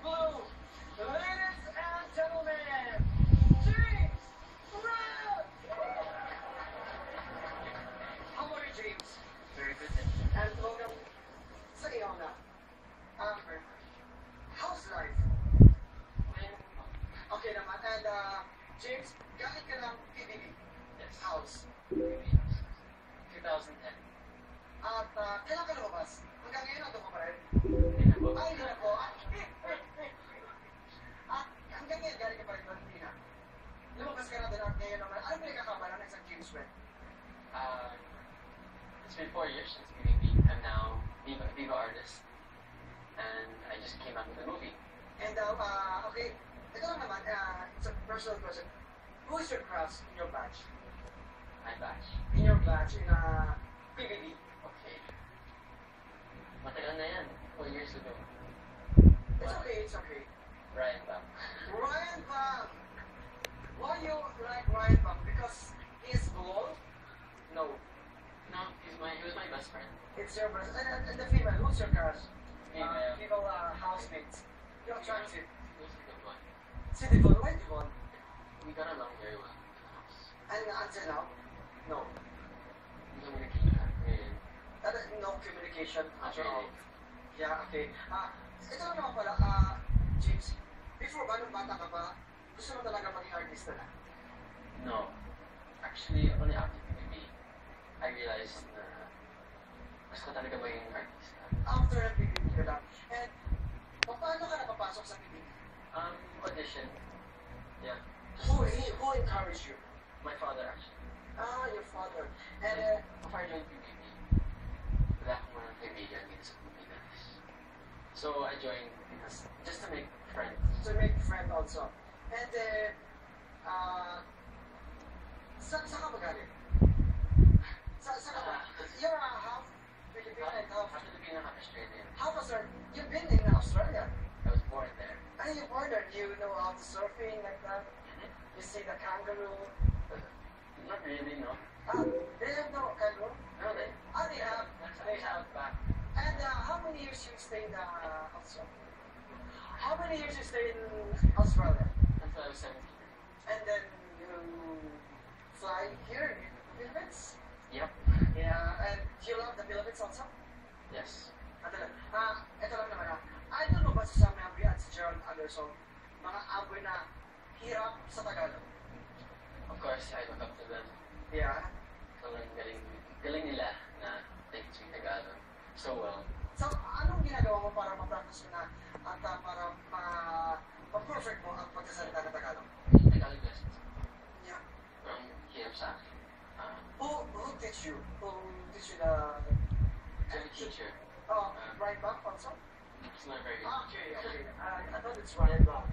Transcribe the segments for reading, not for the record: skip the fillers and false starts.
blue, ladies and gentlemen, James Brown! How are you, James? Very good. And welcome sa iyong na. How's life? Okay naman. And James, galing ka ng PBB Yes. house. 2010. At kailan ka lumabas? Hanggang ngayon nandun ka pa rin? Hindi na po. Ay, hindi na po. At hanggang ngayon galing ka pa rin doon, hindi na. Lumabas ka na doon at ngayon naman. Ano pinagkakabala ng isang James Webb? It's been 4 years since PBB. I'm now Viva artist. And I just came out with a movie. And okay, ito lang naman, it's a personal question. Who is your crush in your batch? My batch. In your batch, in PBB? Okay. Matagal na yan. 4 years ago. It's okay, it's okay. Ryan Bam. Ryan Bang! Why you like Ryan Bang? Because he's bald? No. No, he was my best friend. It's your best. And the female, who's your crush? Female. Female housemates. You're attractive. He was a good one. Si Devon, why Devon? We got along very well in the house. And until now? No. We communicated with No communication at Not all. really. Yeah, okay. Ito lang naman pala, James, before ba, nung bata ka pa, gusto mo talaga maging artista na? No. Actually, only after PBB, I realized na gusto ko talaga maging artista. After ang PBB ka lang. And, paano ka napapasok sa PBB? Audition. Yeah. Who encouraged you? My father actually. Your father. And, Before I joined PBB, wala akong mga kaibigan dito sa Pilipinas. So I joined because just to make friends. to make friend also. And, saan ka ba galing? Saan ka ba? You're half Filipino and half... Half Filipino, half Australian. Half Australian. You've been in Australia. I was born there. And you bordered, you know how to surfing like that. You see the kangaroo. Not really, no. They have no kangaroo. No, they They have. they have back. And how many years you stayed in Australia? How many years you stayed in Australia? Until I was 17. And then you fly here in the Philippines? Yep. Yeah, and do you love the Philippines also? Yes. Ito lang naman idol mo ba si Sam Mabry at si Gerald Anderson? Mga aboy na hirap sa Tagalog. Of course, I look up to them. Yeah. Sobrang galing nila na they speak Tagalog so well. So, anong ginagawa mo para ma-practice mo na at para ma-perfect mo ang pagsasalita ng Tagalog? Tagalog lessons Yeah. from here sa akin. Who teach you? Who teach you the... I'm a teacher. Right back also? It's not very good. Okay. I thought it's right back.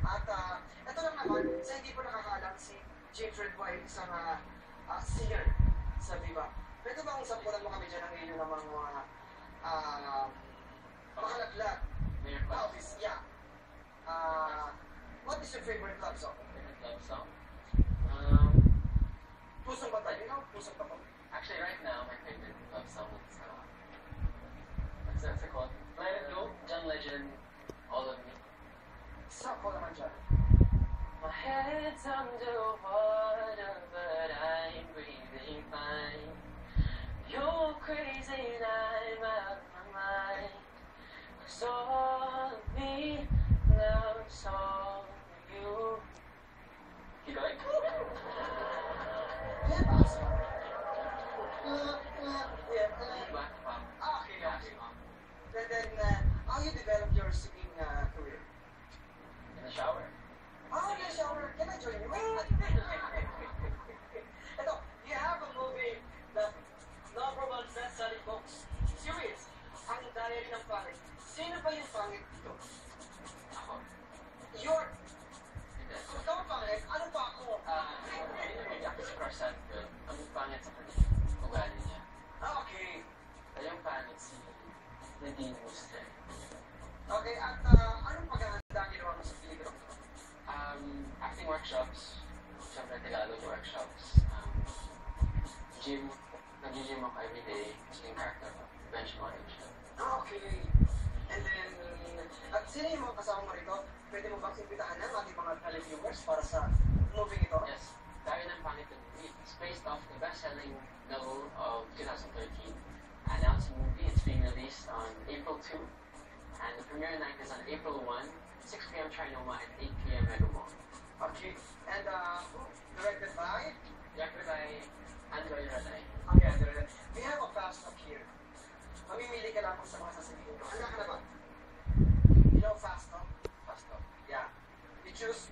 At ito lang naman, sa hindi po nakakaalam, si James Redbo ay isang singer sa Viva. Pwede bang sampulan mo kami dyan ng iyong namang mga makalaglag? Mayor Club. Office, yeah. What is your favorite love song? Favorite love song? Pusong Batay, you know? Pusong Batay. Actually, right now, my favorite love song is what's it called? Let It Go, John Legend, All of Me. Sa ko naman dyan. My head's underwater, but I'm breathing fine. You're crazy and I'm out of my mind. 'Cause all of me loves all of you. Keep going. Yeah, boss. Okay. And then, how you develop your singing career? In the shower. In the shower. Can I join you? Ito, you have a movie that number one best-selling books series, Ang Diary ng Pangit. Sino ba yung pangit dito? Ako. You're... Hindi. Kung ikaw ang pangit, ano pa ako? Yun yung Jackie Sparsan ko. Ang pangit sa kanya. Ugali niya. Okay. Yung pangit si Nadine Muster. Okay, at anong paghahanda ang ginawa mo sa pelikula? Acting workshops. Siyempre Tagalog workshops. Gym. Nag-gym ako everyday. Kasi yung character ko. Bench model siya. Okay. And then, at sino yung mga kasama mo rito? Pwede mo bang imbitahan ng ating mga televiewers para sa movie ito? Yes, Diary ng Pangit the movie. It's based off the best-selling novel of 2013. Announced movie. It's being released on April 2. And the premiere night is on April 1, 6 p.m. Trinoma and 8 p.m. Mega Mall. Okay. And, directed by? Directed by Android Ranay. Okay, directed. We have a fast up here. Mamimili ka lang kung sa mga sasabihin ko. Handa ka na ba? You know fast talk? Fast Talk. Yeah. You choose